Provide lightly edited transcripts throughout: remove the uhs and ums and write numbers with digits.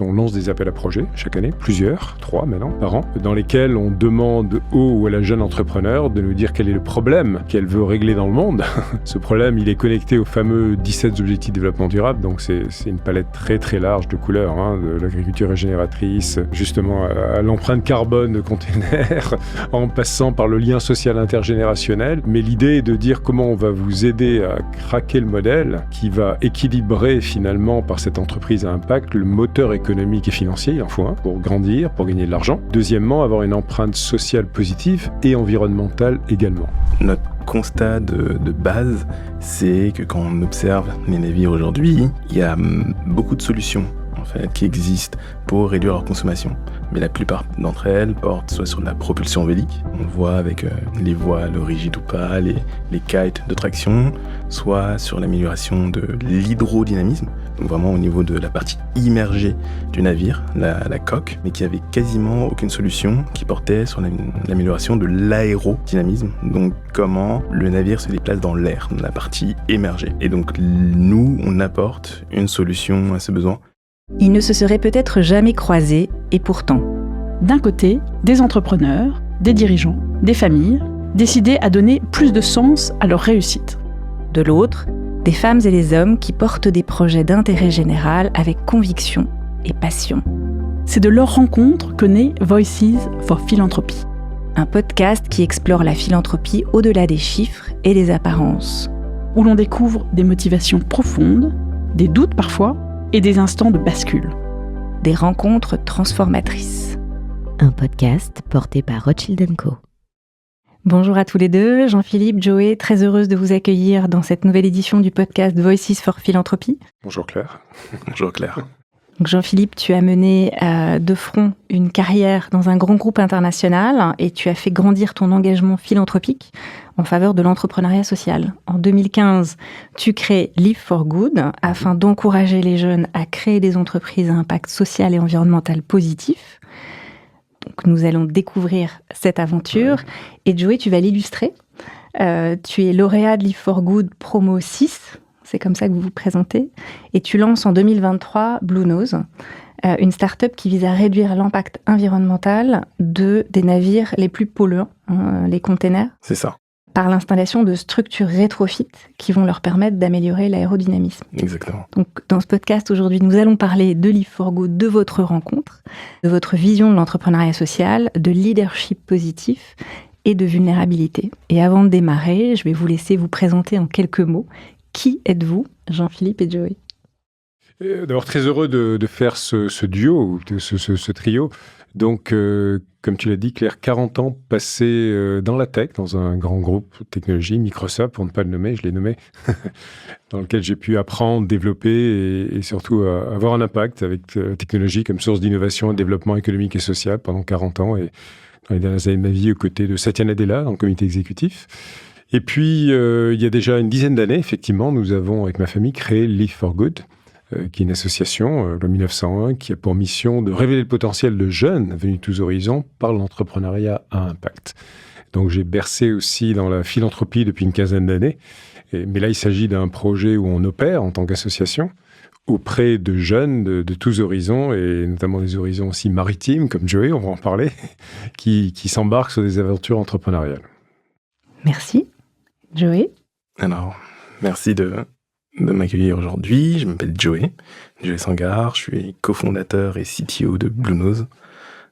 On lance des appels à projets chaque année, plusieurs, 3 maintenant, par an, dans lesquels on demande au ou à la jeune entrepreneur de nous dire quel est le problème qu'elle veut régler dans le monde. Ce problème, il est connecté aux fameux 17 objectifs de développement durable, donc c'est une palette très très large de couleurs, de l'agriculture régénératrice, justement à l'empreinte carbone de containers, en passant par le lien social intergénérationnel. Mais l'idée est de dire comment on va vous aider à craquer le modèle qui va équilibrer finalement par cette entreprise à impact le moteur économique et financier, il en faut un, pour grandir, pour gagner de l'argent. Deuxièmement, avoir une empreinte sociale positive et environnementale également. Notre constat de base, c'est que quand on observe les navires aujourd'hui, il y a beaucoup de solutions en fait, qui existent pour réduire leur consommation. Mais la plupart d'entre elles portent soit sur la propulsion vélique, on le voit avec les voiles rigides ou pas, les kites de traction, soit sur l'amélioration de l'hydrodynamisme, donc vraiment au niveau de la partie immergée du navire, la coque, mais qui avait quasiment aucune solution qui portait sur l'amélioration de l'aérodynamisme, donc comment le navire se déplace dans l'air, dans la partie émergée. Et donc nous, on apporte une solution à ce besoin. Ils ne se seraient peut-être jamais croisés, et pourtant. D'un côté, des entrepreneurs, des dirigeants, des familles, décidés à donner plus de sens à leur réussite. De l'autre, des femmes et des hommes qui portent des projets d'intérêt général avec conviction et passion. C'est de leur rencontre que naît Voices for Philanthropy. Un podcast qui explore la philanthropie au-delà des chiffres et des apparences. Où l'on découvre des motivations profondes, des doutes parfois, et des instants de bascule. Des rencontres transformatrices. Un podcast porté par Rothschild & Co. Bonjour à tous les deux, Jean-Philippe, Joey, très heureuse de vous accueillir dans cette nouvelle édition du podcast Voices for Philanthropy. Bonjour Claire. Bonjour Claire. Donc Jean-Philippe, tu as mené de front une carrière dans un grand groupe international et tu as fait grandir ton engagement philanthropique en faveur de l'entrepreneuriat social. En 2015, tu crées Live for Good afin d'encourager les jeunes à créer des entreprises à impact social et environnemental positif. Donc nous allons découvrir cette aventure. Et Joey, tu vas l'illustrer. Tu es lauréat de Live for Good Promo 6. C'est comme ça que vous vous présentez. Et tu lances en 2023 Blue Nose, une start-up qui vise à réduire l'impact environnemental des navires les plus polluants, les containers. C'est ça. Par l'installation de structures rétrofit qui vont leur permettre d'améliorer l'aérodynamisme. Exactement. Donc, dans ce podcast aujourd'hui, nous allons parler de Live for Good, de votre rencontre, de votre vision de l'entrepreneuriat social, de leadership positif et de vulnérabilité. Et avant de démarrer, je vais vous laisser vous présenter en quelques mots. Qui êtes-vous, Jean-Philippe et Joey ? D'abord, très heureux de faire ce duo, ce trio. Donc, comme tu l'as dit, Claire, 40 ans passés dans la tech, dans un grand groupe de technologie, Microsoft, pour ne pas le nommer, je l'ai nommé, dans lequel j'ai pu apprendre, développer et surtout avoir un impact avec la technologie comme source d'innovation et de développement économique et social pendant 40 ans. Et dans les dernières années de ma vie, aux côtés de Satya Nadella, dans le comité exécutif. Et puis, il y a déjà une dizaine d'années, effectivement, nous avons, avec ma famille, créé Live for Good, qui est une association, en 1901, qui a pour mission de révéler le potentiel de jeunes venus de tous horizons par l'entrepreneuriat à impact. Donc, j'ai bercé aussi dans la philanthropie depuis une quinzaine d'années. Mais là, il s'agit d'un projet où on opère en tant qu'association auprès de jeunes de tous horizons, et notamment des horizons aussi maritimes, comme Joey, on va en parler, qui s'embarquent sur des aventures entrepreneuriales. Merci. Joey ? Alors, merci de m'accueillir aujourd'hui. Je m'appelle Joey Sangar, je suis cofondateur et CTO de Blue Nose.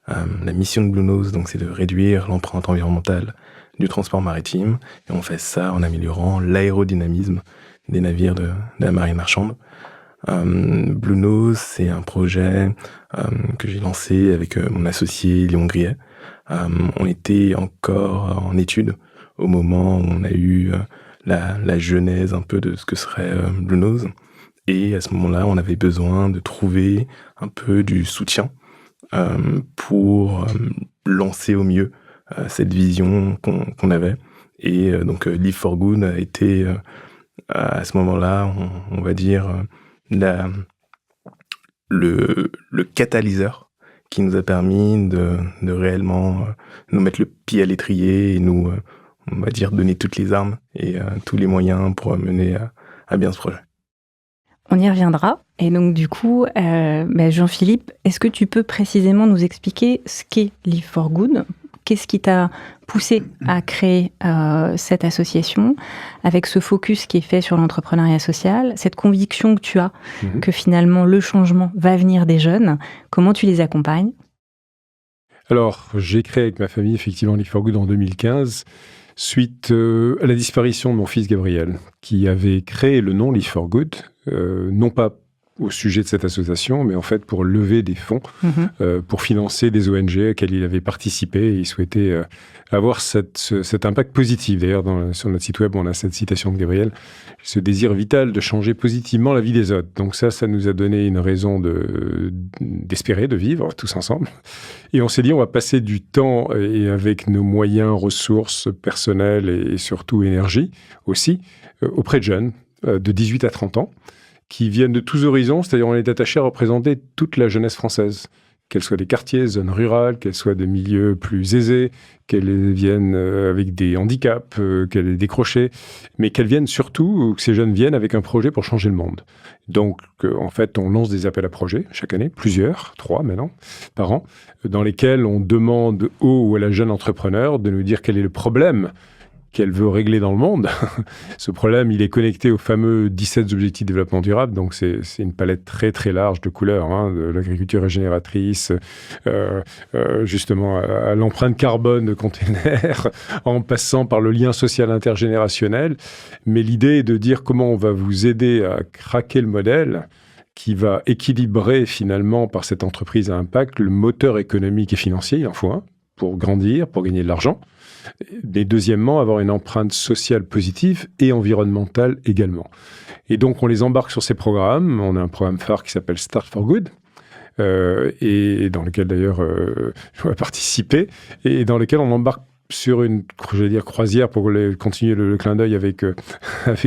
La mission de Blue Nose, donc, c'est de réduire l'empreinte environnementale du transport maritime. Et on fait ça en améliorant l'aérodynamisme des navires de la marine marchande. Blue Nose, c'est un projet que j'ai lancé avec mon associé Léon Griet. On était encore en études au moment où on a eu la genèse un peu de ce que serait Blue Nose. Et à ce moment-là, on avait besoin de trouver un peu du soutien pour lancer au mieux cette vision qu'on avait. Et donc Live for Good a été à ce moment-là, on va dire, le catalyseur qui nous a permis de réellement nous mettre le pied à l'étrier et nous, on va dire, donner toutes les armes et tous les moyens pour mener à bien ce projet. On y reviendra. Et donc, du coup, Jean-Philippe, est-ce que tu peux précisément nous expliquer ce qu'est Live for Good ? Qu'est-ce qui t'a poussé à créer cette association avec ce focus qui est fait sur l'entrepreneuriat social, cette conviction que tu as que finalement le changement va venir des jeunes? Comment tu les accompagnes? Alors, j'ai créé avec ma famille effectivement Live for Good en 2015 suite à la disparition de mon fils Gabriel, qui avait créé le nom Live for Good, non pas au sujet de cette association, mais en fait pour lever des fonds, pour financer des ONG auxquelles il avait participé et il souhaitait avoir cet impact positif. D'ailleurs, sur notre site web, on a cette citation de Gabriel, ce désir vital de changer positivement la vie des autres. Donc ça nous a donné une raison d'espérer, de vivre tous ensemble. Et on s'est dit, on va passer du temps et avec nos moyens, ressources personnelles et surtout énergie aussi, auprès de jeunes de 18 à 30 ans, qui viennent de tous horizons, c'est-à-dire on est attaché à représenter toute la jeunesse française, qu'elle soit des quartiers, zones rurales, qu'elle soit de milieux plus aisés, qu'elles viennent avec des handicaps, qu'elles aient décroché, mais qu'elles viennent surtout, que ces jeunes viennent avec un projet pour changer le monde. Donc, en fait, on lance des appels à projets chaque année, plusieurs, 3 maintenant, par an, dans lesquels on demande au ou à la jeune entrepreneur de nous dire quel est le problème qu'elle veut régler dans le monde. Ce problème, il est connecté aux fameux 17 objectifs de développement durable, donc c'est une palette très très large de couleurs, de l'agriculture régénératrice, justement à l'empreinte carbone de containers, en passant par le lien social intergénérationnel. Mais l'idée est de dire comment on va vous aider à craquer le modèle qui va équilibrer finalement par cette entreprise à impact le moteur économique et financier, il en faut un, pour grandir, pour gagner de l'argent. Mais deuxièmement, avoir une empreinte sociale positive et environnementale également. Et donc, on les embarque sur ces programmes. On a un programme phare qui s'appelle Start for Good, et dans lequel d'ailleurs je vais participer, et dans lequel on embarque sur une, croisière, pour continuer le clin d'œil avec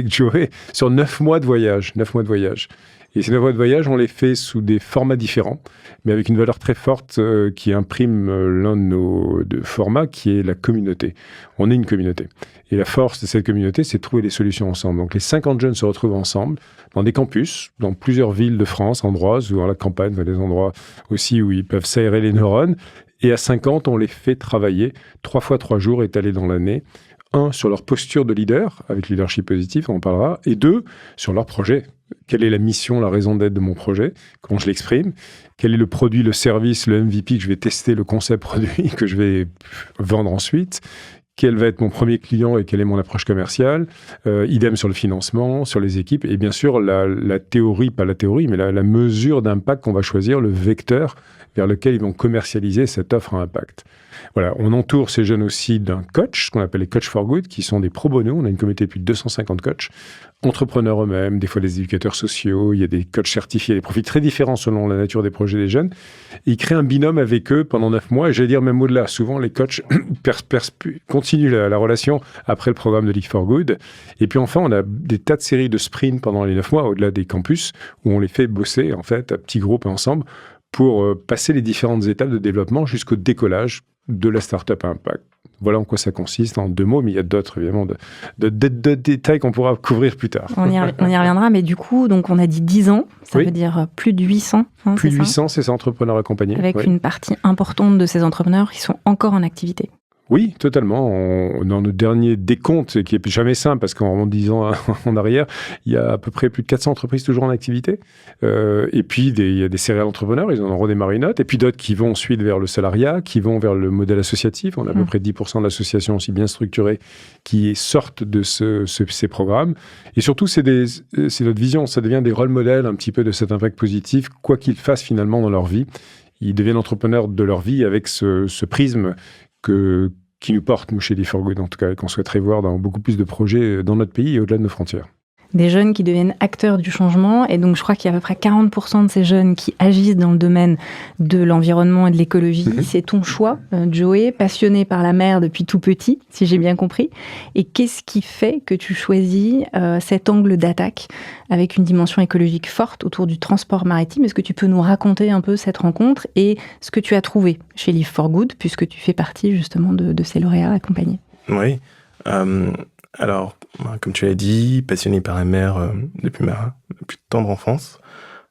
Joey, sur 9 mois de voyage. 9 mois de voyage. Et ces 9 mois de voyage, on les fait sous des formats différents, mais avec une valeur très forte qui imprime l'un de nos formats, qui est la communauté. On est une communauté. Et la force de cette communauté, c'est de trouver des solutions ensemble. Donc les 50 jeunes se retrouvent ensemble dans des campus, dans plusieurs villes de France, endroits ou dans la campagne, dans des endroits aussi où ils peuvent s'aérer les neurones. Et à 50, on les fait travailler 3 fois 3 jours étalés dans l'année. 1, sur leur posture de leader, avec leadership positif, on en parlera. Et 2, sur leur projet. Quelle est la mission, la raison d'être de mon projet? Comment je l'exprime? Quel est le produit, le service, le MVP que je vais tester, le concept produit que je vais vendre ensuite? Quel va être mon premier client et quelle est mon approche commerciale? Idem sur le financement, sur les équipes. Et bien sûr, la théorie, pas la théorie, mais la mesure d'impact qu'on va choisir, le vecteur vers lequel ils vont commercialiser cette offre à impact. Voilà, on entoure ces jeunes aussi d'un coach, ce qu'on appelle les coachs for good, qui sont des pro bono. On a une communauté de plus de 250 coachs, entrepreneurs eux-mêmes, des fois des éducateurs sociaux, il y a des coachs certifiés, des profils très différents selon la nature des projets des jeunes. Et ils créent un binôme avec eux pendant 9 mois, et j'allais dire même au-delà. Souvent, les coachs continuent la relation après le programme de Live for Good. Et puis enfin, on a des tas de séries de sprints pendant les 9 mois, au-delà des campus, où on les fait bosser en fait à petits groupes ensemble pour passer les différentes étapes de développement jusqu'au décollage de la start-up à impact. Voilà en quoi ça consiste en 2 mots, mais il y a d'autres, évidemment, de détails qu'on pourra couvrir plus tard. On y reviendra, mais du coup, donc on a dit 10 ans, ça veut dire plus de 800. Plus de 800, c'est ça, entrepreneurs accompagnés. Avec une partie importante de ces entrepreneurs qui sont encore en activité. Oui, totalement. Dans nos derniers décomptes, qui n'est jamais simple, parce qu'en 10 ans en arrière, il y a à peu près plus de 400 entreprises toujours en activité. Et puis, il y a des serial entrepreneurs, ils en ont redémarré une autre. Et puis d'autres qui vont ensuite vers le salariat, qui vont vers le modèle associatif. On a à peu près 10% d'associations aussi bien structurées qui sortent de ces programmes. Et surtout, c'est notre vision. Ça devient des rôles modèles un petit peu de cet impact positif, quoi qu'ils fassent finalement dans leur vie. Ils deviennent entrepreneurs de leur vie avec ce prisme qui nous porte, nous, chez Live for Good, en tout cas, et qu'on souhaiterait voir dans beaucoup plus de projets dans notre pays et au-delà de nos frontières. Des jeunes qui deviennent acteurs du changement, et donc je crois qu'il y a à peu près 40% de ces jeunes qui agissent dans le domaine de l'environnement et de l'écologie. C'est ton choix, Joey, passionné par la mer depuis tout petit, si j'ai bien compris. Et qu'est-ce qui fait que tu choisis cet angle d'attaque avec une dimension écologique forte autour du transport maritime? Est-ce que tu peux nous raconter un peu cette rencontre et ce que tu as trouvé chez Live for Good, puisque tu fais partie justement de ces lauréats accompagnés? Oui. Alors, comme tu l'as dit, passionné par la mer depuis ma plus tendre enfance.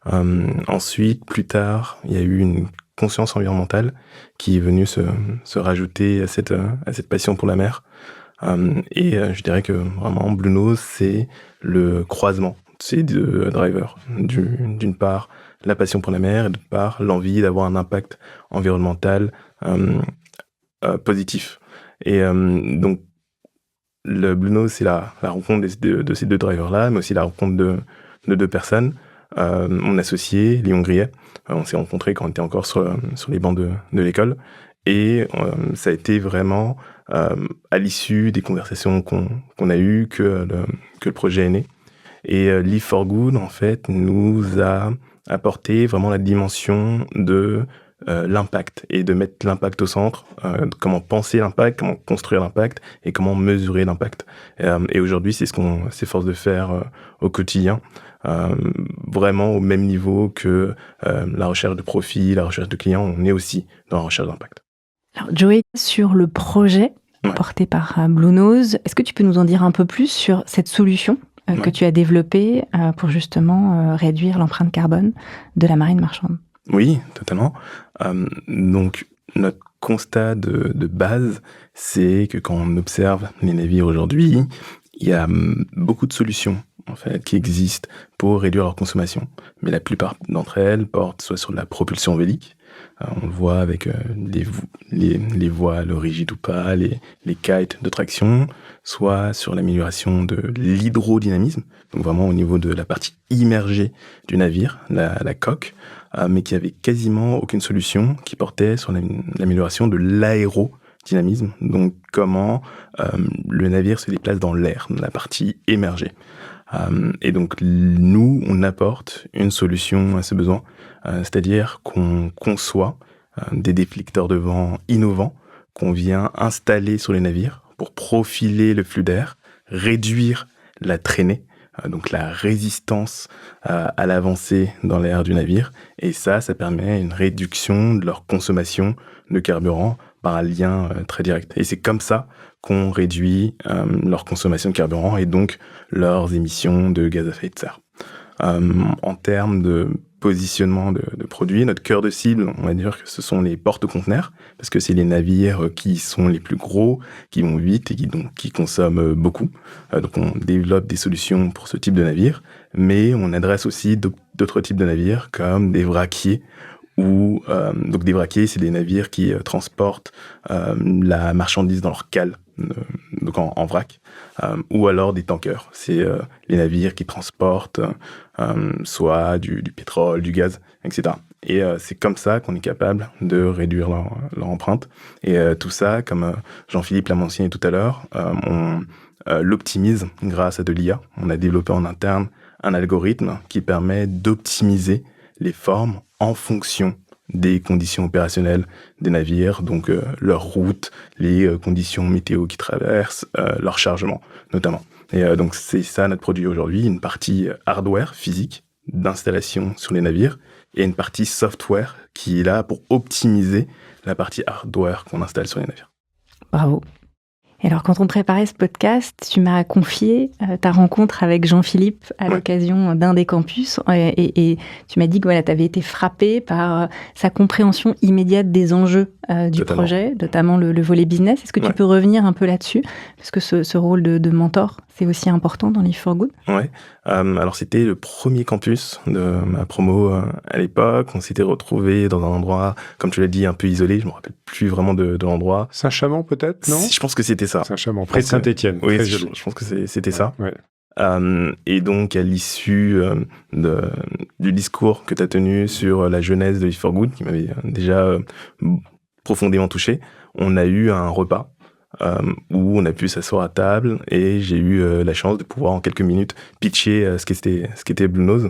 Ensuite, plus tard, il y a eu une conscience environnementale qui est venue se rajouter à cette passion pour la mer. Et je dirais que vraiment, Blue Nose, c'est le croisement de ces deux drivers. D'une part, la passion pour la mer, et d'autre part, l'envie d'avoir un impact environnemental positif. Et donc, le Blue Nose, c'est la rencontre de ces deux drivers-là, mais aussi la rencontre de deux personnes. Mon associé, Léon Grillet, on s'est rencontrés quand on était encore sur les bancs de l'école. Et ça a été vraiment à l'issue des conversations qu'on a eues que le projet est né. Et Live for Good, en fait, nous a apporté vraiment la dimension de l'impact et de mettre l'impact au centre, comment penser l'impact, comment construire l'impact et comment mesurer l'impact. Et aujourd'hui, c'est ce qu'on s'efforce de faire au quotidien, vraiment au même niveau que la recherche de profit, la recherche de clients, on est aussi dans la recherche d'impact. Alors, Joey, sur le projet porté par Blue Nose, est-ce que tu peux nous en dire un peu plus sur cette solution que tu as développée pour justement réduire l'empreinte carbone de la marine marchande? Oui, totalement. Donc, notre constat de base, c'est que quand on observe les navires aujourd'hui, il y a beaucoup de solutions en fait, qui existent pour réduire leur consommation. Mais la plupart d'entre elles portent soit sur la propulsion vélique, on le voit avec les voiles rigides ou pas, les kites de traction, soit sur l'amélioration de l'hydrodynamisme, donc vraiment au niveau de la partie immergée du navire, la coque, mais qui avait quasiment aucune solution qui portait sur l'amélioration de l'aérodynamisme, donc comment le navire se déplace dans l'air, dans la partie émergée. Et donc nous, on apporte une solution à ce besoin, c'est-à-dire qu'on conçoit des déflecteurs de vent innovants qu'on vient installer sur les navires pour profiler le flux d'air, réduire la traînée, donc la résistance à l'avancée dans l'air du navire. Et ça permet une réduction de leur consommation de carburant par un lien très direct. Et c'est comme ça qu'on réduit leur consommation de carburant et donc leurs émissions de gaz à effet de serre. En termes de positionnement de produits, notre cœur de cible, on va dire que ce sont les porte-conteneurs, parce que c'est les navires qui sont les plus gros, qui vont vite et qui consomment beaucoup. Donc on développe des solutions pour ce type de navire, mais on adresse aussi d'autres types de navires comme des vraquiers, donc des vraquiers, c'est des navires qui transportent la marchandise dans leur cale, donc en vrac, ou alors des tankers. C'est les navires qui transportent soit du pétrole, du gaz, etc. Et c'est comme ça qu'on est capable de réduire leur empreinte. Et tout ça, comme Jean-Philippe l'a mentionné tout à l'heure, on l'optimise grâce à de l'IA. On a développé en interne un algorithme qui permet d'optimiser les formes en fonction des conditions opérationnelles des navires, donc leur route, les conditions météo qu'ils traversent, leur chargement notamment. Et donc c'est ça notre produit aujourd'hui, une partie hardware physique d'installation sur les navires et une partie software qui est là pour optimiser la partie hardware qu'on installe sur les navires. Bravo. Et alors, quand on préparait ce podcast, tu m'as confié ta rencontre avec Jean-Philippe à l'occasion d'un des campus et tu m'as dit que voilà, tu avais été frappé par sa compréhension immédiate des enjeux du projet, notamment le volet business. Est-ce que tu peux revenir un peu là-dessus? Parce que ce rôle de mentor, c'est aussi important dans Live for Good. Ouais. Alors, c'était le premier campus de ma promo à l'époque. On s'était retrouvés dans un endroit, comme tu l'as dit, un peu isolé. Je me rappelle plus vraiment de l'endroit. Saint-Chamond, peut-être, non? Je pense que c'était ça. Saint-Chamond, près de Saint-Étienne. Oui, je pense que c'était ça. Ouais. Et donc, à l'issue du discours que tu as tenu sur la jeunesse de Live for Good, qui m'avait déjà profondément touché, on a eu un repas où on a pu s'asseoir à table et j'ai eu la chance de pouvoir en quelques minutes pitcher ce qu'était Blue Nose.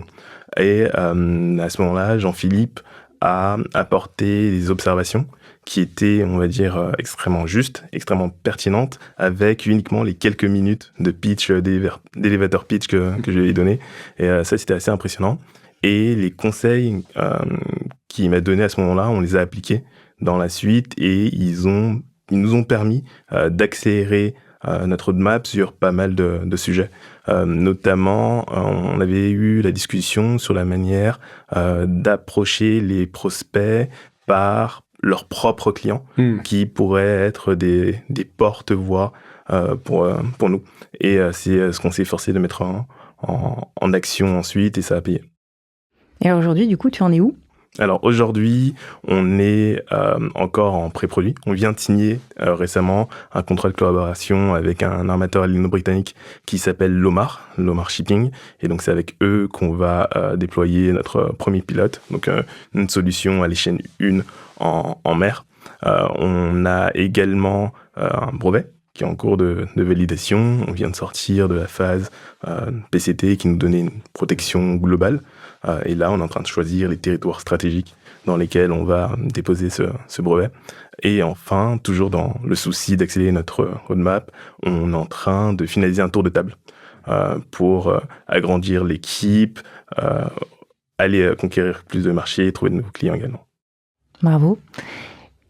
Et à ce moment-là, Jean-Philippe a apporté des observations qui étaient, on va dire, extrêmement justes, extrêmement pertinentes, avec uniquement les quelques minutes de pitch, d'élévateur pitch que je lui ai donné. Et ça, c'était assez impressionnant. Et les conseils qu'il m'a donnés à ce moment-là, on les a appliqués dans la suite et ils nous ont permis d'accélérer notre roadmap sur pas mal de sujets. Notamment, on avait eu la discussion sur la manière d'approcher les prospects par leurs propres clients, qui pourraient être des porte-voix pour nous. Et c'est ce qu'on s'est forcé de mettre en action ensuite, et ça a payé. Et alors aujourd'hui, du coup, tu en es où ? Alors aujourd'hui, on est encore en pré-produit. On vient de signer récemment un contrat de collaboration avec un armateur britannique qui s'appelle Lomar Shipping. Et donc c'est avec eux qu'on va déployer notre premier pilote, donc une solution à l'échelle 1 en mer. On a également un brevet qui est en cours de validation. On vient de sortir de la phase PCT qui nous donnait une protection globale. Et là, on est en train de choisir les territoires stratégiques dans lesquels on va déposer ce brevet. Et enfin, toujours dans le souci d'accélérer notre roadmap, on est en train de finaliser un tour de table pour agrandir l'équipe, aller conquérir plus de marchés, trouver de nouveaux clients également. Bravo.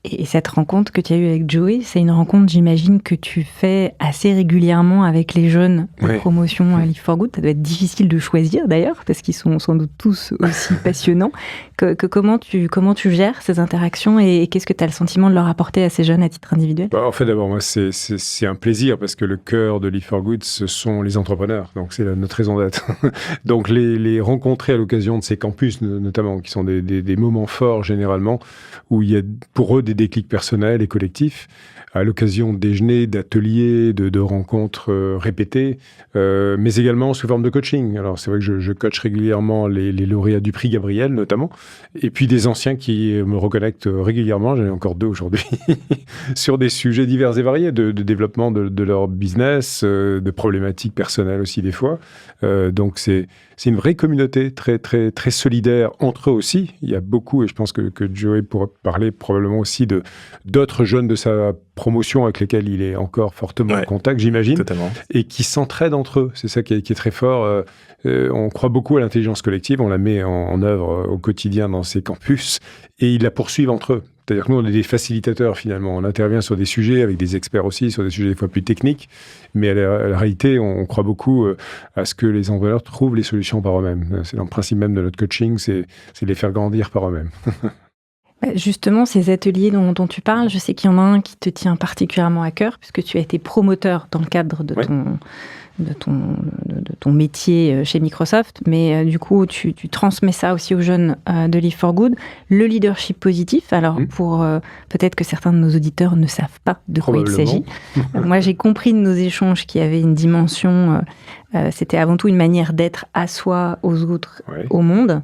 Et cette rencontre que tu as eue avec Joey, c'est une rencontre, j'imagine, que tu fais assez régulièrement avec les jeunes de promotion à Live4Good. Ça doit être difficile de choisir d'ailleurs, parce qu'ils sont sans doute tous aussi passionnants. Comment tu gères ces interactions et qu'est-ce que tu as le sentiment de leur apporter à ces jeunes à titre individuel ? En fait, d'abord, moi, c'est un plaisir parce que le cœur de Live4Good, ce sont les entrepreneurs. Donc, c'est notre raison d'être. Donc, les rencontrer à l'occasion de ces campus, notamment, qui sont des moments forts généralement, où il y a pour eux des déclics personnels et collectifs, à l'occasion de déjeuners, d'ateliers, de rencontres répétées, mais également sous forme de coaching. Alors, c'est vrai que je coach régulièrement les lauréats du prix Gabriel, notamment, et puis des anciens qui me reconnectent régulièrement, j'en ai encore 2 aujourd'hui, sur des sujets divers et variés, de développement de leur business, de problématiques personnelles aussi des fois. Donc, c'est une vraie communauté très, très, très solidaire entre eux aussi. Il y a beaucoup, et je pense que Joey pourra parler probablement aussi d'autres jeunes de sa promotion avec lesquels il est encore fortement en contact, j'imagine, Totalement. Et qui s'entraident entre eux. C'est ça qui est très fort. On croit beaucoup à l'intelligence collective, on la met en œuvre au quotidien dans ces campus, et ils la poursuivent entre eux. C'est-à-dire que nous, on est des facilitateurs, finalement. On intervient sur des sujets, avec des experts aussi, sur des sujets des fois plus techniques. Mais à la réalité, on croit beaucoup à ce que les entrepreneurs trouvent les solutions par eux-mêmes. C'est dans le principe même de notre coaching, c'est de les faire grandir par eux-mêmes. Justement, ces ateliers dont tu parles, je sais qu'il y en a un qui te tient particulièrement à cœur, puisque tu as été promoteur dans le cadre de ton métier chez Microsoft, mais du coup, tu transmets ça aussi aux jeunes de Live4Good, le leadership positif. Alors, pour peut-être que certains de nos auditeurs ne savent pas de quoi il s'agit. Moi, j'ai compris de nos échanges qu'il y avait une dimension, c'était avant tout une manière d'être à soi, aux autres, au monde.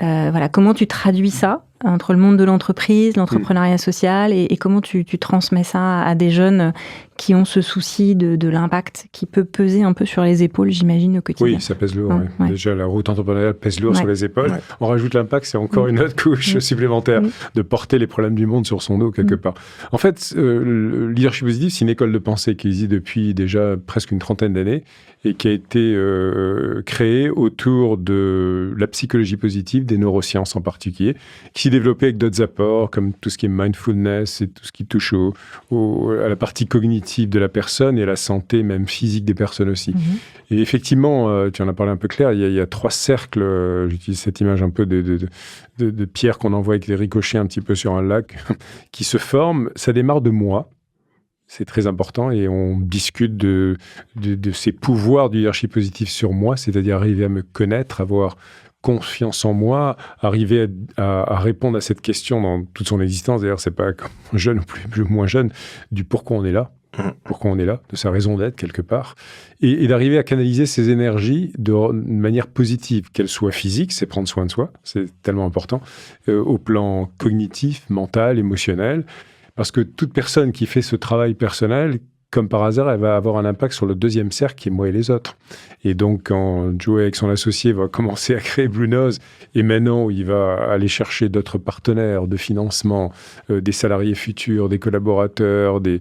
Voilà, comment tu traduis ça entre le monde de l'entreprise, l'entrepreneuriat social, et comment tu transmets ça à des jeunes qui ont ce souci de l'impact qui peut peser un peu sur les épaules, j'imagine, au quotidien. Oui, ça pèse lourd. Déjà, la route entrepreneuriale pèse lourd sur les épaules. On rajoute l'impact, c'est encore une autre couche supplémentaire de porter les problèmes du monde sur son dos quelque part. En fait, le leadership positif, c'est une école de pensée qui existe depuis déjà presque une trentaine d'années et qui a été créée autour de la psychologie positive, des neurosciences en particulier, qui s'est développée avec d'autres apports, comme tout ce qui est mindfulness et tout ce qui touche à la partie cognitive de la personne et à la santé même physique des personnes aussi. Et effectivement, tu en as parlé un peu clair, il y a 3 cercles, j'utilise cette image un peu de pierres qu'on envoie avec des ricochets un petit peu sur un lac, qui se forment. Ça démarre de moi. C'est très important et on discute de ces pouvoirs du leadership positif sur moi, c'est-à-dire arriver à me connaître, avoir confiance en moi, arriver à répondre à cette question dans toute son existence. D'ailleurs, c'est pas comme jeune ou plus moins jeune, du pourquoi on est là. Pourquoi on est là, de sa raison d'être quelque part, et d'arriver à canaliser ses énergies de manière positive, qu'elle soit physique, c'est prendre soin de soi, c'est tellement important, au plan cognitif, mental, émotionnel, parce que toute personne qui fait ce travail personnel, comme par hasard, elle va avoir un impact sur le deuxième cercle qui est moi et les autres. Et donc, quand Joey, avec son associé, va commencer à créer Bluenose, et maintenant, il va aller chercher d'autres partenaires de financement, des salariés futurs, des collaborateurs, des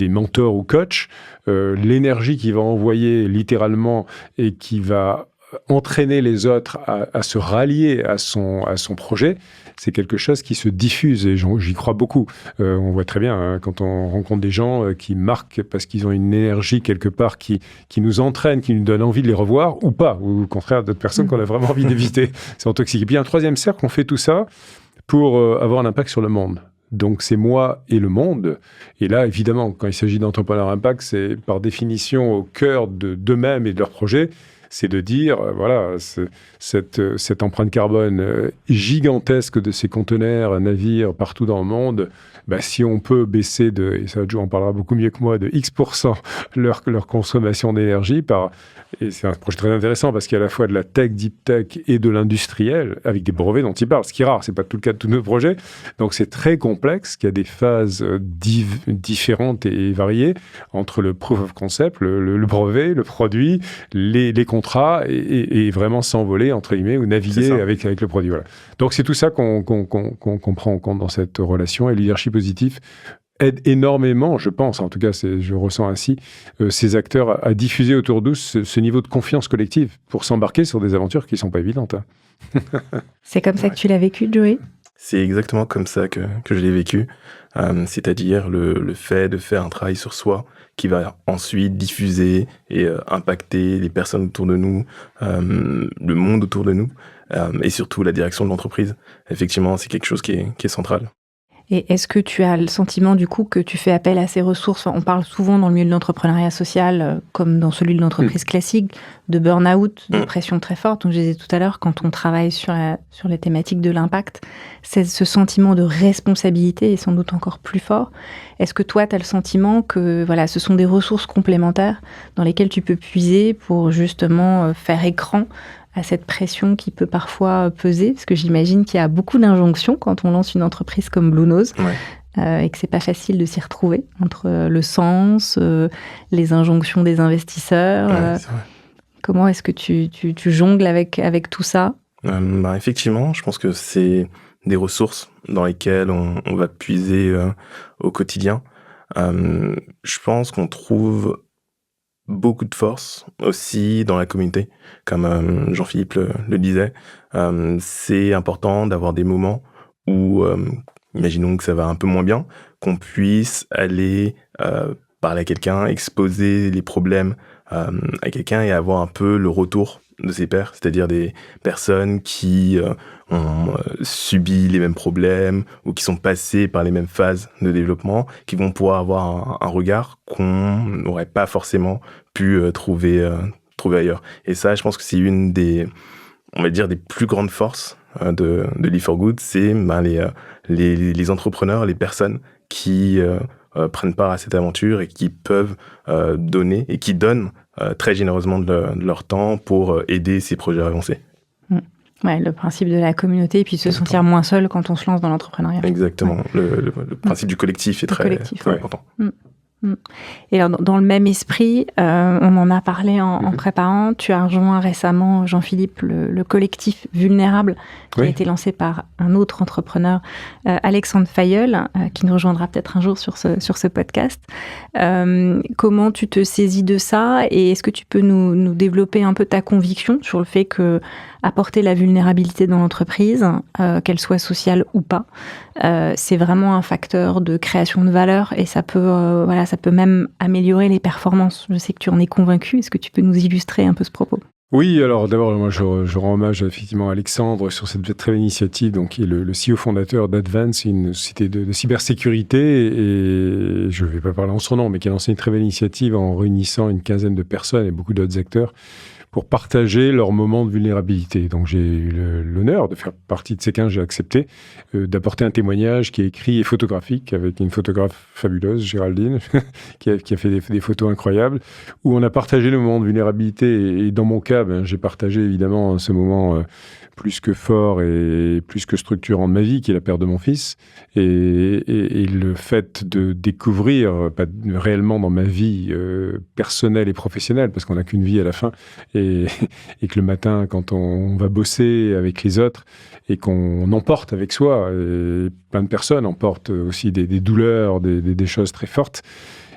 mentors ou coachs, l'énergie qu'il va envoyer littéralement et qui va entraîner les autres à se rallier à son projet, c'est quelque chose qui se diffuse et j'y crois beaucoup. On voit très bien hein, quand on rencontre des gens qui marquent parce qu'ils ont une énergie quelque part qui nous entraîne, qui nous donne envie de les revoir ou pas, ou au contraire d'autres personnes qu'on a vraiment envie d'éviter. C'est intoxique. Et puis il y a un troisième cercle, on fait tout ça pour avoir un impact sur le monde. Donc, c'est moi et le monde. Et là, évidemment, quand il s'agit d'entrepreneurs impact, c'est par définition au cœur d'eux-mêmes et de leurs projets. C'est de dire, voilà, cette empreinte carbone gigantesque de ces conteneurs, navires partout dans le monde, bah, si on peut baisser et ça, Joe en parlera beaucoup mieux que moi, de X% leur consommation d'énergie et c'est un projet très intéressant parce qu'il y a à la fois de la tech, deep tech et de l'industriel avec des brevets dont il parle, ce qui est rare, c'est pas tout le cas de tous nos projets. Donc c'est très complexe, qu'il y a des phases différentes et variées entre le proof of concept, le brevet, le produit, les contrats et vraiment s'envoler entre guillemets ou naviguer avec le produit. Voilà. Donc c'est tout ça qu'on prend en compte dans cette relation et le leadership positif aide énormément, je pense, en tout cas je ressens ainsi, ces acteurs à diffuser autour d'eux ce niveau de confiance collective pour s'embarquer sur des aventures qui ne sont pas évidentes. Hein. C'est comme ça que tu l'as vécu, Joey ? C'est exactement comme ça que je l'ai vécu, c'est-à-dire le fait de faire un travail sur soi qui va ensuite diffuser et impacter les personnes autour de nous, le monde autour de nous, et surtout la direction de l'entreprise. Effectivement, c'est quelque chose qui est central. Et est-ce que tu as le sentiment, du coup, que tu fais appel à ces ressources ? On parle souvent dans le milieu de l'entrepreneuriat social, comme dans celui de l'entreprise classique, de burn-out, de pression très forte. Donc, je disais tout à l'heure, quand on travaille sur les thématiques de l'impact, c'est ce sentiment de responsabilité est sans doute encore plus fort. Est-ce que toi, tu as le sentiment que voilà, ce sont des ressources complémentaires dans lesquelles tu peux puiser pour justement faire écran à cette pression qui peut parfois peser, parce que j'imagine qu'il y a beaucoup d'injonctions quand on lance une entreprise comme Bluenose, et que c'est pas facile de s'y retrouver entre le sens, les injonctions des investisseurs. Comment est-ce que tu jongles avec tout ça ? Effectivement, je pense que c'est des ressources dans lesquelles on va puiser au quotidien. Je pense qu'on trouve beaucoup de force aussi dans la communauté, comme Jean-Philippe le disait. C'est important d'avoir des moments où, imaginons que ça va un peu moins bien, qu'on puisse aller parler à quelqu'un, exposer les problèmes à quelqu'un et avoir un peu le retour de ses pairs, c'est-à-dire des personnes qui ont subi les mêmes problèmes ou qui sont passées par les mêmes phases de développement, qui vont pouvoir avoir un regard qu'on n'aurait pas forcément pu trouver ailleurs. Et ça, je pense que c'est une des, on va dire, des plus grandes forces de Live4Good, c'est les entrepreneurs, les personnes qui prennent part à cette aventure et qui peuvent donner et qui donnent très généreusement de leur temps pour aider ces projets à avancer. Ouais, le principe de la communauté et puis se sentir moins seul quand on se lance dans l'entrepreneuriat. Exactement. Ouais. Le principe du collectif est très important. Et alors, dans le même esprit, on en a parlé en préparant, tu as rejoint récemment, Jean-Philippe, le collectif Vulnérable, qui a été lancé par un autre entrepreneur, Alexandre Fayeul, qui nous rejoindra peut-être un jour sur ce podcast. Comment tu te saisis de ça et est-ce que tu peux nous développer un peu ta conviction sur le fait que apporter la vulnérabilité dans l'entreprise, qu'elle soit sociale ou pas, c'est vraiment un facteur de création de valeur et ça peut même améliorer les performances. Je sais que tu en es convaincu. Est-ce que tu peux nous illustrer un peu ce propos ? Oui, alors d'abord, moi je rends hommage effectivement à Alexandre sur cette très belle initiative, donc qui est le CEO fondateur d'Advance, une société de cybersécurité, et je ne vais pas parler en son nom, mais qui a lancé une très belle initiative en réunissant une quinzaine de personnes et beaucoup d'autres acteurs pour partager leurs moments de vulnérabilité. Donc j'ai eu l'honneur de faire partie de ces 15, j'ai accepté d'apporter un témoignage qui est écrit et photographique avec une photographe fabuleuse, Géraldine, qui a fait des photos incroyables, où on a partagé le moment de vulnérabilité. Et dans mon cas, j'ai partagé évidemment ce moment plus que fort et plus que structurant de ma vie, qui est la perte de mon fils. Et le fait de découvrir, pas réellement dans ma vie personnelle et professionnelle, parce qu'on n'a qu'une vie à la fin, et que le matin, quand on va bosser avec les autres et qu'on emporte avec soi, et plein de personnes emportent aussi des douleurs, des choses très fortes,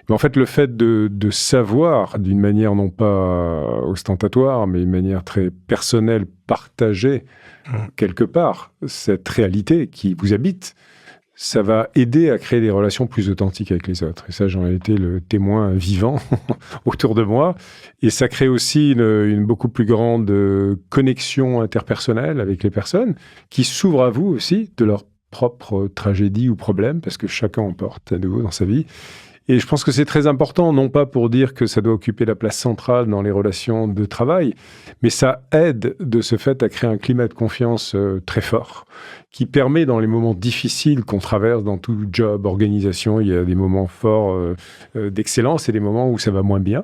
Mais en fait, le fait de savoir, d'une manière non pas ostentatoire, mais d'une manière très personnelle, partager quelque part cette réalité qui vous habite, ça va aider à créer des relations plus authentiques avec les autres. Et ça, j'en ai été le témoin vivant autour de moi. Et ça crée aussi une beaucoup plus grande connexion interpersonnelle avec les personnes qui s'ouvrent à vous aussi de leur propre tragédie ou problème, parce que chacun en porte à nouveau dans sa vie. Et je pense que c'est très important, non pas pour dire que ça doit occuper la place centrale dans les relations de travail, mais ça aide de ce fait à créer un climat de confiance très fort, qui permet dans les moments difficiles qu'on traverse dans tout job, organisation, il y a des moments forts d'excellence et des moments où ça va moins bien,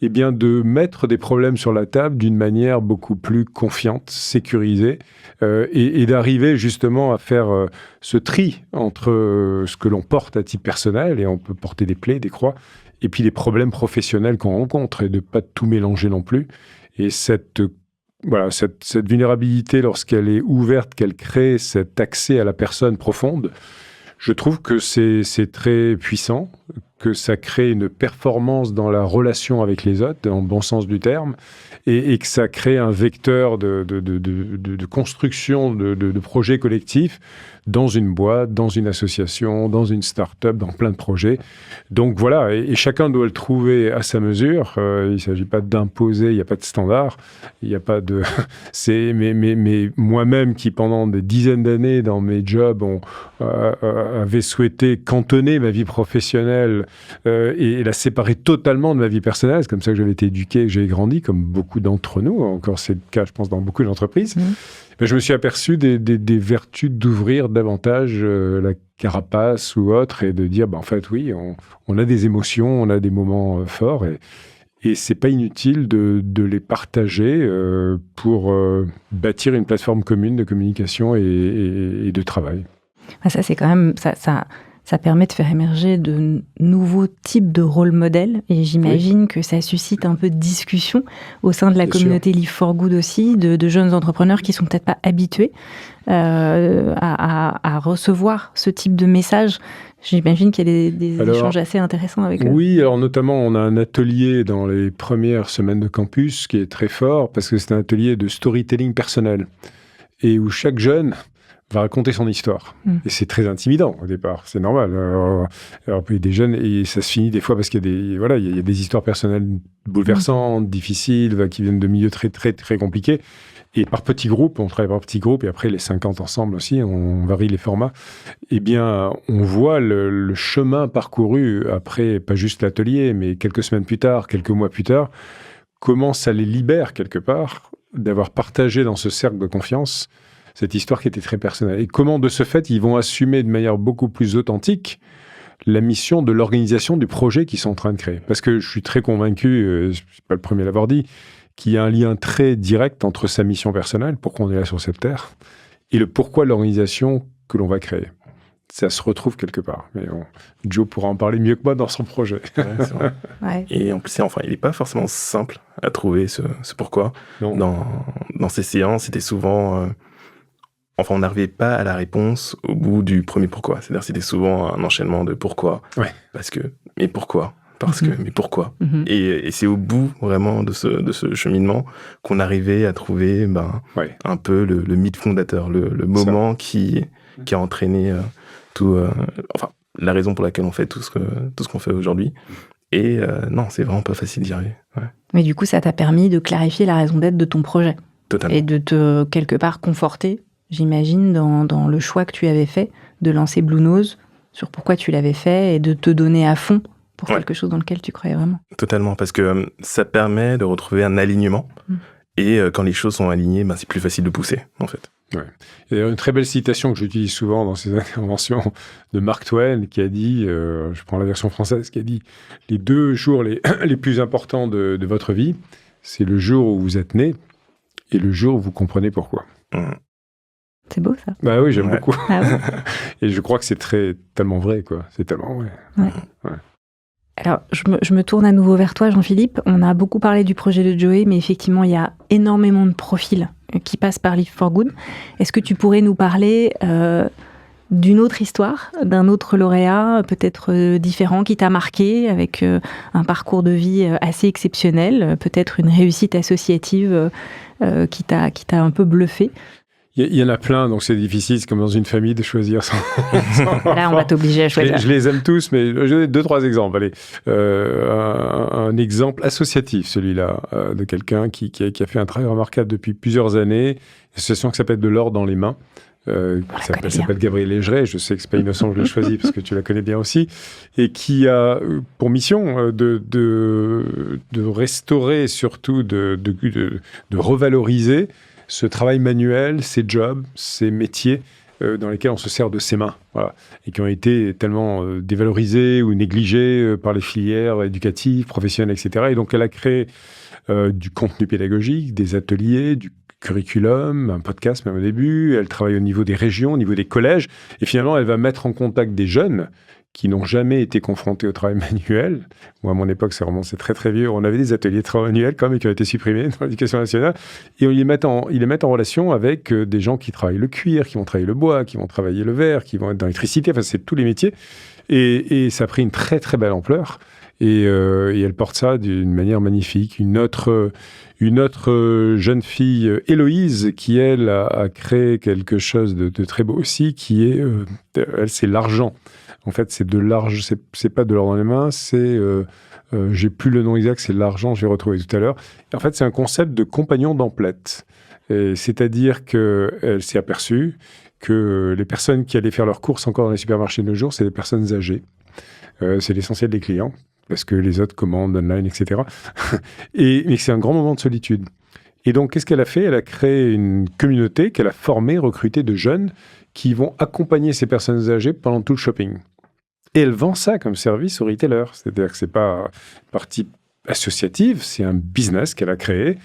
eh bien de mettre des problèmes sur la table d'une manière beaucoup plus confiante, sécurisée, et d'arriver justement à faire ce tri entre ce que l'on porte à titre personnel, et on peut porter des plaies, des croix, et puis les problèmes professionnels qu'on rencontre, et de pas tout mélanger non plus. Et cette vulnérabilité, lorsqu'elle est ouverte, qu'elle crée cet accès à la personne profonde, je trouve que c'est très puissant, que ça crée une performance dans la relation avec les autres, dans le bon sens du terme, et que ça crée un vecteur de construction de projets collectifs dans une boîte, dans une association, dans une start-up, dans plein de projets. Donc voilà, et chacun doit le trouver à sa mesure. Il ne s'agit pas d'imposer, il n'y a pas de standard, il n'y a pas de... mais moi-même qui, pendant des dizaines d'années dans mes jobs, avait souhaité cantonner ma vie professionnelle et la séparer totalement de ma vie personnelle, c'est comme ça que j'avais été éduqué, que j'ai grandi, comme beaucoup d'entre nous, encore c'est le cas, je pense, dans beaucoup d'entreprises. Je me suis aperçu des vertus d'ouvrir davantage la carapace ou autre, et de dire, en fait, oui, on a des émotions, on a des moments forts, et c'est pas inutile de les partager pour bâtir une plateforme commune de communication et de travail. Ça, c'est quand même... Ça permet de faire émerger de nouveaux types de rôle modèles, et j'imagine que ça suscite un peu de discussion au sein de la communauté Live for Good aussi, de jeunes entrepreneurs qui sont peut-être pas habitués à recevoir ce type de message. J'imagine qu'il y a des échanges assez intéressants avec eux. Oui, alors notamment, on a un atelier dans les premières semaines de campus qui est très fort, parce que c'est un atelier de storytelling personnel, et où chaque jeune va raconter son histoire. Et c'est très intimidant au départ, c'est normal. Alors il y a des jeunes, et ça se finit des fois parce qu'il y a des histoires personnelles bouleversantes, difficiles, qui viennent de milieux très, très, très compliqués. Et par petits groupes, on travaille par petits groupes, et après les 50 ensemble aussi, on varie les formats. Eh bien, on voit le chemin parcouru après, pas juste l'atelier, mais quelques semaines plus tard, quelques mois plus tard, comment ça les libère quelque part d'avoir partagé dans ce cercle de confiance cette histoire qui était très personnelle. Et comment, de ce fait, ils vont assumer de manière beaucoup plus authentique la mission de l'organisation du projet qu'ils sont en train de créer. Parce que je suis très convaincu, je ne suis pas le premier à l'avoir dit, qu'il y a un lien très direct entre sa mission personnelle, pourquoi on est là sur cette terre, et le pourquoi de l'organisation que l'on va créer. Ça se retrouve quelque part. Mais Joe pourra en parler mieux que moi dans son projet. Ouais, c'est vrai. Ouais. Et en plus, il n'est pas forcément simple à trouver ce pourquoi. Non. Dans ces séances, c'était souvent... on n'arrivait pas à la réponse au bout du premier pourquoi. C'est-à-dire c'était souvent un enchaînement de pourquoi. Ouais. Parce que, mais pourquoi ? Parce que, mais pourquoi ? Mm-hmm. Et c'est au bout vraiment de ce cheminement qu'on arrivait à trouver un peu le mythe fondateur, le moment qui a entraîné la raison pour laquelle on fait tout ce qu'on fait aujourd'hui. Et non, c'est vraiment pas facile d'y arriver. Ouais. Mais du coup, ça t'a permis de clarifier la raison d'être de ton projet. Totalement. Et de te, quelque part, conforter, j'imagine, dans le choix que tu avais fait de lancer Blue Nose, sur pourquoi tu l'avais fait, et de te donner à fond pour quelque chose dans lequel tu croyais vraiment. Totalement, parce que ça permet de retrouver un alignement. Et quand les choses sont alignées, c'est plus facile de pousser, en fait. Ouais. Il y a une très belle citation que j'utilise souvent dans ces interventions de Mark Twain qui a dit, je prends la version française, qui a dit « Les 2 jours les plus importants de votre vie, c'est le jour où vous êtes né et le jour où vous comprenez pourquoi. » C'est beau, ça. Bah oui, j'aime beaucoup. Ah ouais. Et je crois que c'est tellement vrai, quoi. C'est tellement vrai. Ouais. Alors, je me tourne à nouveau vers toi, Jean-Philippe. On a beaucoup parlé du projet de Joey, mais effectivement, il y a énormément de profils qui passent par Live for Good. Est-ce que tu pourrais nous parler d'une autre histoire, d'un autre lauréat, peut-être différent, qui t'a marqué, avec un parcours de vie assez exceptionnel, peut-être une réussite associative qui t'a un peu bluffé? Il y en a plein, donc c'est difficile, c'est comme dans une famille de choisir sans Là, on va t'obliger à choisir. Je les aime tous, mais je donne 2-3 exemples. Allez, un exemple associatif, celui-là, de quelqu'un qui a fait un travail remarquable depuis plusieurs années, une association qui s'appelle De l'or dans les mains, qui s'appelle Gabriel Légeret. Je sais que c'est pas innocent que je l'ai choisi parce que tu la connais bien aussi, et qui a pour mission de restaurer et surtout de revaloriser ce travail manuel, ces jobs, ces métiers dans lesquels on se sert de ses mains, voilà, et qui ont été tellement dévalorisés ou négligés par les filières éducatives, professionnelles, etc. Et donc, elle a créé du contenu pédagogique, des ateliers, du curriculum, un podcast même au début. Elle travaille au niveau des régions, au niveau des collèges. Et finalement, elle va mettre en contact des jeunes qui n'ont jamais été confrontés au travail manuel. Moi, à mon époque, c'est très très vieux. On avait des ateliers de travail manuel quand même qui ont été supprimés dans l'éducation nationale. Et ils les mettent en relation avec des gens qui travaillent le cuir, qui vont travailler le bois, qui vont travailler le verre, qui vont être dans l'électricité. Enfin, c'est tous les métiers. Et ça a pris une très très belle ampleur. Et elle porte ça d'une manière magnifique. Une autre jeune fille, Héloïse, qui elle a créé quelque chose de très beau aussi, qui est, elle, c'est l'argent. En fait, c'est de l'argent, c'est pas de l'or dans les mains, c'est, j'ai plus le nom exact, c'est l'argent, je vais retrouver tout à l'heure. En fait, c'est un concept de compagnon d'emplette. C'est-à-dire qu'elle s'est aperçue que les personnes qui allaient faire leurs courses encore dans les supermarchés de nos jours, c'est des personnes âgées. C'est l'essentiel des clients, parce que les autres commandent online, etc. Mais c'est un grand moment de solitude. Et donc, qu'est-ce qu'elle a fait? Elle a créé une communauté qu'elle a formée, recrutée de jeunes qui vont accompagner ces personnes âgées pendant tout le shopping. Et elle vend ça comme service aux retailers. C'est-à-dire que c'est pas une partie associative, c'est un business qu'elle a créé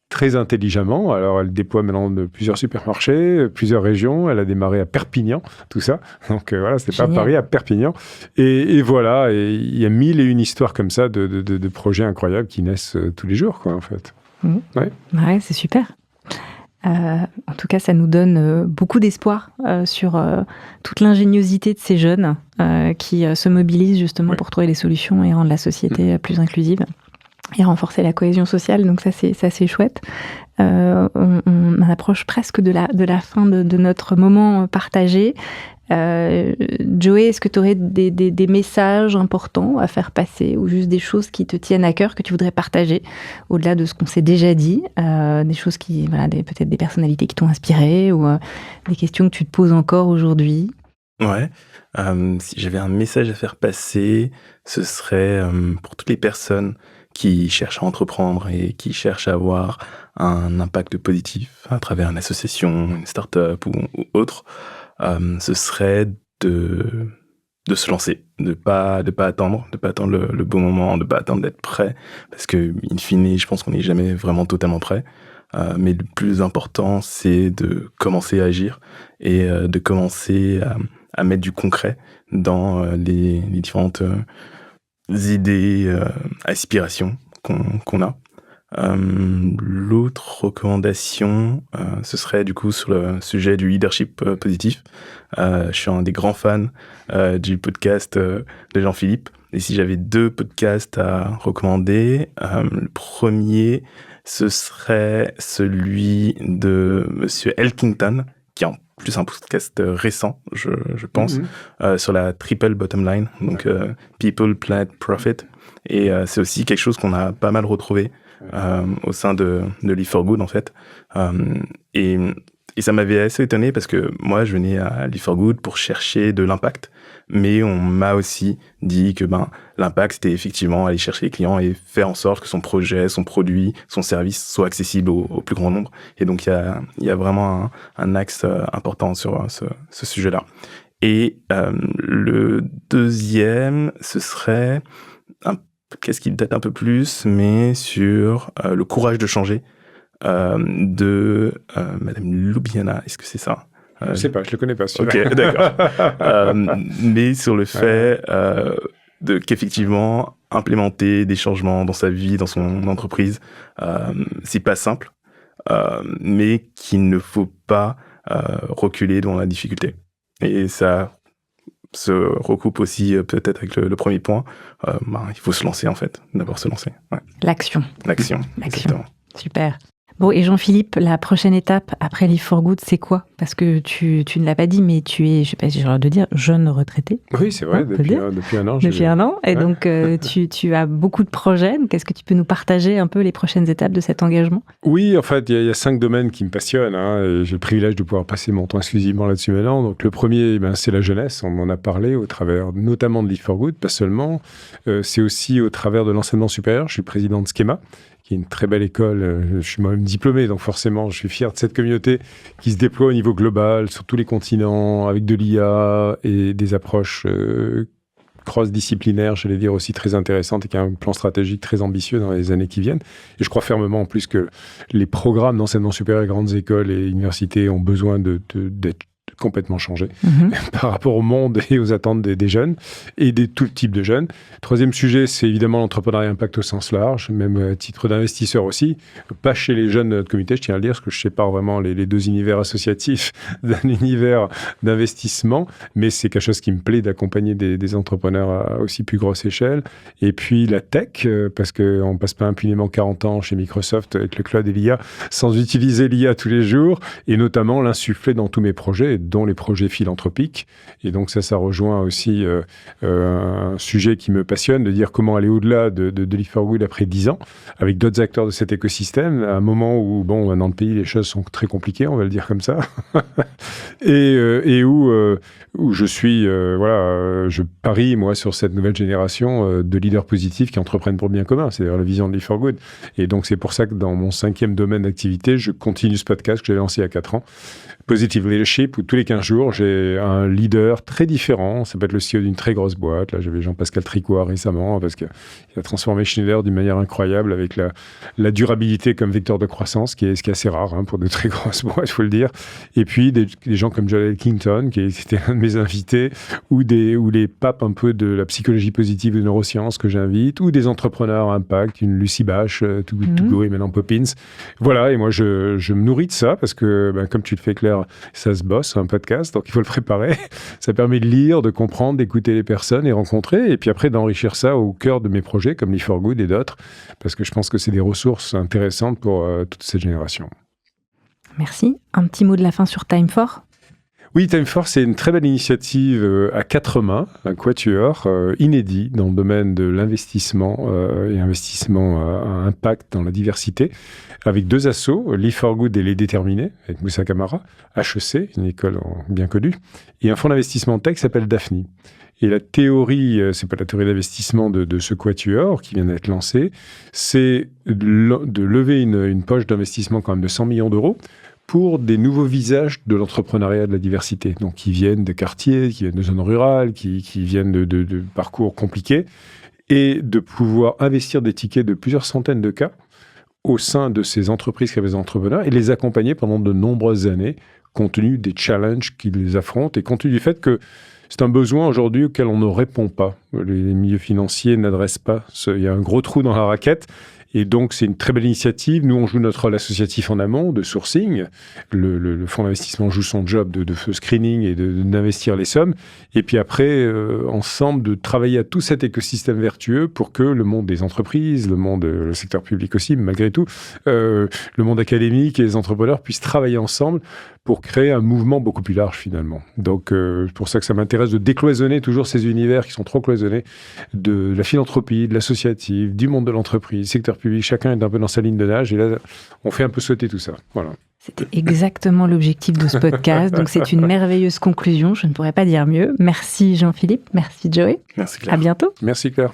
très intelligemment. Alors, elle déploie maintenant plusieurs supermarchés, plusieurs régions. Elle a démarré à Perpignan, tout ça. Donc, voilà, c'était pas à Paris, à Perpignan. Et voilà, et il y a 1001 histoires comme ça de projets incroyables qui naissent tous les jours, quoi, en fait. Mmh. Ouais, c'est super. En tout cas, ça nous donne beaucoup d'espoir sur toute l'ingéniosité de ces jeunes qui se mobilisent justement pour trouver des solutions et rendre la société plus inclusive et renforcer la cohésion sociale. Donc ça, c'est chouette. On approche presque de la fin de notre moment partagé. Joey, est-ce que tu aurais des messages importants à faire passer ou juste des choses qui te tiennent à cœur, que tu voudrais partager au-delà de ce qu'on s'est déjà dit, des choses qui, voilà, peut-être des personnalités qui t'ont inspiré ou des questions que tu te poses encore aujourd'hui? Ouais, si j'avais un message à faire passer, ce serait pour toutes les personnes qui cherchent à entreprendre et qui cherchent à avoir un impact positif à travers une association, une start-up ou autre. Ce serait de se lancer, de pas attendre le bon moment, de pas attendre d'être prêt, parce que in fine, je pense qu'on n'est jamais vraiment totalement prêt. Mais le plus important, c'est de commencer à agir et de commencer à mettre du concret dans les différentes idées, aspirations qu'on a. L'autre recommandation, ce serait du coup sur le sujet du leadership positif. Je suis un des grands fans du podcast de Jean-Philippe. Et si j'avais 2 podcasts à recommander, le premier, ce serait celui de Monsieur Elkington, qui est en plus un podcast récent, je pense, sur la triple bottom line, donc People, Planet, Profit. Et c'est aussi quelque chose qu'on a pas mal retrouvé au sein de Live for Good, en fait. Et ça m'avait assez étonné parce que moi, je venais à Live for Good pour chercher de l'impact. Mais on m'a aussi dit que l'impact, c'était effectivement aller chercher les clients et faire en sorte que son projet, son produit, son service soit accessible au plus grand nombre. Et donc, il y a vraiment un axe important sur ce sujet-là. Et le deuxième, ce serait qu'est-ce qui date un peu plus, mais sur le courage de changer de Madame Ljubljana. Est-ce que c'est ça? Je sais pas, je le connais pas. Ok, d'accord. Mais sur le fait qu'effectivement implémenter des changements dans sa vie, dans son entreprise, c'est pas simple, mais qu'il ne faut pas reculer devant la difficulté. Et ça se recoupe aussi peut-être avec le premier point. Il faut se lancer en fait, d'abord se lancer. Ouais. L'action. L'action. Exactement. Super. Bon, et Jean-Philippe, la prochaine étape après Live for Good, c'est quoi? Parce que tu ne l'as pas dit, mais tu es, je sais pas si j'ai le droit de dire, jeune retraité. Oui, c'est vrai, depuis un an. Depuis un an. Et donc, tu as beaucoup de projets. Donc, est-ce que tu peux nous partager un peu les prochaines étapes de cet engagement? Oui, en fait, il y a 5 domaines qui me passionnent. Et j'ai le privilège de pouvoir passer mon temps exclusivement là-dessus maintenant. Donc, le premier, c'est la jeunesse. On en a parlé au travers notamment de Live for Good, pas seulement. C'est aussi au travers de l'enseignement supérieur. Je suis président de Schema, qui est une très belle école. Je suis moi-même diplômé, donc forcément, je suis fier de cette communauté qui se déploie au niveau global, sur tous les continents, avec de l'IA et des approches cross-disciplinaires, j'allais dire aussi très intéressantes, et qui a un plan stratégique très ambitieux dans les années qui viennent. Et je crois fermement, en plus, que les programmes d'enseignement supérieur, grandes écoles et universités ont besoin d'être complètement changé par rapport au monde et aux attentes des jeunes et des tout types de jeunes. Troisième sujet, c'est évidemment l'entrepreneuriat impact au sens large, même à titre d'investisseur aussi. Pas chez les jeunes de notre communauté, je tiens à le dire, parce que je sépare vraiment les deux univers associatifs d'un univers d'investissement, mais c'est quelque chose qui me plaît d'accompagner des entrepreneurs à aussi plus grosse échelle. Et puis la tech, parce qu'on ne passe pas impunément 40 ans chez Microsoft avec le cloud et l'IA sans utiliser l'IA tous les jours, et notamment l'insuffler dans tous mes projets, dont les projets philanthropiques. Et donc ça rejoint aussi un sujet qui me passionne, de dire comment aller au-delà de Live for Good après 10 ans, avec d'autres acteurs de cet écosystème, à un moment où, dans le pays, les choses sont très compliquées, on va le dire comme ça, et où je suis, je parie, moi, sur cette nouvelle génération de leaders positifs qui entreprennent pour le bien commun, c'est-à-dire la vision de Live for Good. Et donc c'est pour ça que dans mon 5e domaine d'activité, je continue ce podcast que j'ai lancé il y a 4 ans, Positive Leadership, où tous les 15 jours, j'ai un leader très différent. Ça peut être le CEO d'une très grosse boîte. Là, j'avais Jean-Pascal Tricoire récemment, parce qu'il a transformé Schneider d'une manière incroyable, avec la durabilité comme vecteur de croissance, ce qui est assez rare pour de très grosses boîtes, il faut le dire. Et puis, des gens comme Joel Elkington, qui était un de mes invités, ou les papes un peu de la psychologie positive de neurosciences que j'invite, ou des entrepreneurs à impact, une Lucie Bache, Too Good To Go et maintenant Poppins. Voilà, et moi, je me nourris de ça, parce que, comme tu le fais, Claire, ça se bosse, un podcast, donc il faut le préparer. Ça permet de lire, de comprendre, d'écouter les personnes et rencontrer, et puis après d'enrichir ça au cœur de mes projets comme Live for Good et d'autres, parce que je pense que c'est des ressources intéressantes pour toute cette génération. Merci. Un petit mot de la fin sur Time4 ? Oui, Time4, c'est une très belle initiative à 4 mains, un quatuor inédit dans le domaine de l'investissement et investissement à impact dans la diversité, avec 2 assos, Live for Good et Les Déterminés, avec Moussa Camara, HEC, une école bien connue, et un fonds d'investissement tech qui s'appelle Daphne. Et la théorie, c'est pas la théorie d'investissement de ce quatuor qui vient d'être lancé, c'est de lever une poche d'investissement quand même de 100 millions d'euros pour des nouveaux visages de l'entrepreneuriat de la diversité. Donc, qui viennent de quartiers, qui viennent de zones rurales, qui viennent de parcours compliqués, et de pouvoir investir des tickets de plusieurs centaines de cas au sein de ces entreprises qui avaient des entrepreneurs et les accompagner pendant de nombreuses années, compte tenu des challenges qu'ils les affrontent et compte tenu du fait que c'est un besoin aujourd'hui auquel on ne répond pas. Les milieux financiers n'adressent pas. Il y a un gros trou dans la raquette. Et donc, c'est une très belle initiative. Nous, on joue notre rôle associatif en amont, de sourcing. Le fonds d'investissement joue son job de screening et d'investir les sommes. Et puis après, ensemble, de travailler à tout cet écosystème vertueux pour que le monde des entreprises, le secteur public aussi, malgré tout, le monde académique et les entrepreneurs puissent travailler ensemble pour créer un mouvement beaucoup plus large, finalement. Donc, c'est pour ça que ça m'intéresse de décloisonner toujours ces univers qui sont trop cloisonnés, de la philanthropie, de l'associatif, du monde de l'entreprise, secteur public. Chacun est un peu dans sa ligne de nage. Et là, on fait un peu sauter tout ça. Voilà. C'était exactement l'objectif de ce podcast. Donc, c'est une merveilleuse conclusion. Je ne pourrais pas dire mieux. Merci Jean-Philippe. Merci Joey. Merci Claire. À bientôt. Merci Claire.